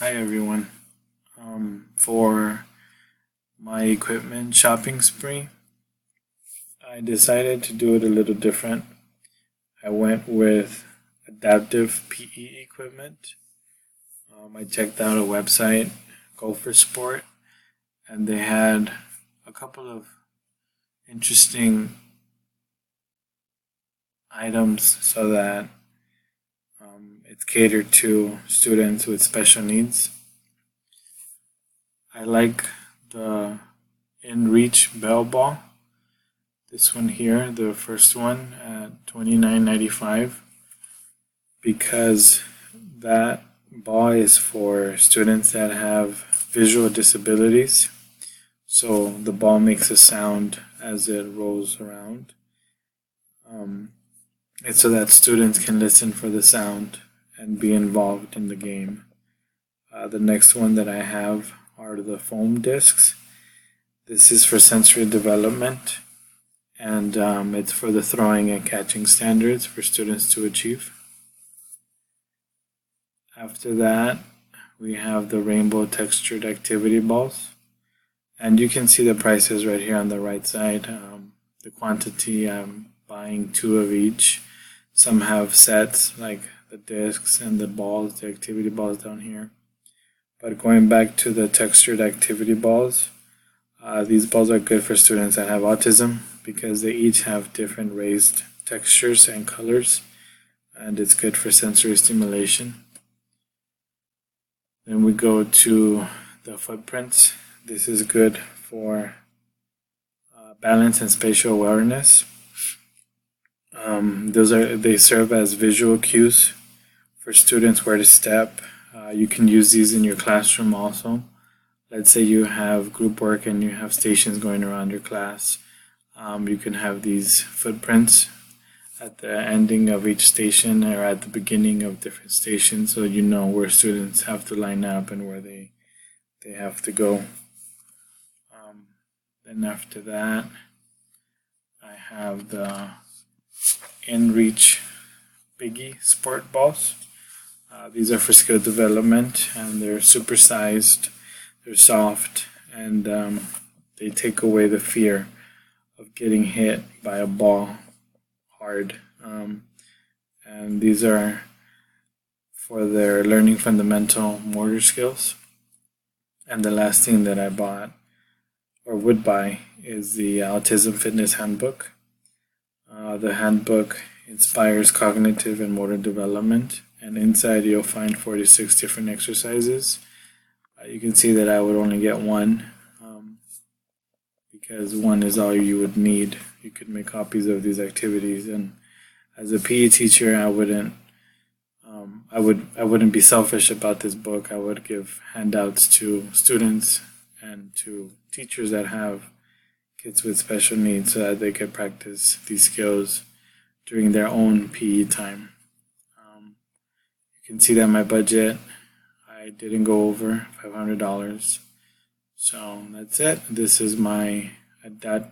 Hi everyone. For my equipment shopping spree, I decided to do it a little different. I went with adaptive PE equipment. I checked out a website, Gopher Sport, and they had a couple of interesting items so that it's catered to students with special needs. I like the InReach Bell Ball. This one here, the first one at $29.95, because that ball is for students that have visual disabilities. So the ball makes a sound as it rolls around. It's so that students can listen for the sound and be involved in the game. The next one that I have are the foam discs. This is for sensory development, and it's for the throwing and catching standards for students to achieve. After that, we have the rainbow textured activity balls, and you can see the prices right here on the right side. The quantity, I'm buying two of each. Some have sets like the discs and the balls, the activity balls down here. But going back to the textured activity balls, these balls are good for students that have autism because they each have different raised textures and colors, and it's good for sensory stimulation. Then we go to the footprints. This is good for balance and spatial awareness. They serve as visual cues for students where to step. You can use these in your classroom also. Let's say you have group work and you have stations going around your class. You can have these footprints at the ending of each station or at the beginning of different stations, so you know where students have to line up and where they have to go. Then after that, I have the InReach Biggie Sport Balls. These are for skill development, and they're supersized, they're soft, and they take away the fear of getting hit by a ball hard. And these are for their learning fundamental motor skills. And the last thing that I bought or would buy is the Autism Fitness Handbook. The handbook inspires cognitive and motor development, and inside you'll find 46 different exercises. You can see that I would only get one because one is all you would need. You could make copies of these activities, and as a PE teacher, I wouldn't be selfish about this book. I would give handouts to students and to teachers that have kids with special needs so that they could practice these skills during their own PE time. You can see that my budget, I didn't go over $500. So that's it. This is my adaptive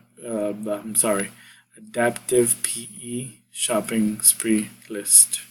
PE shopping spree list.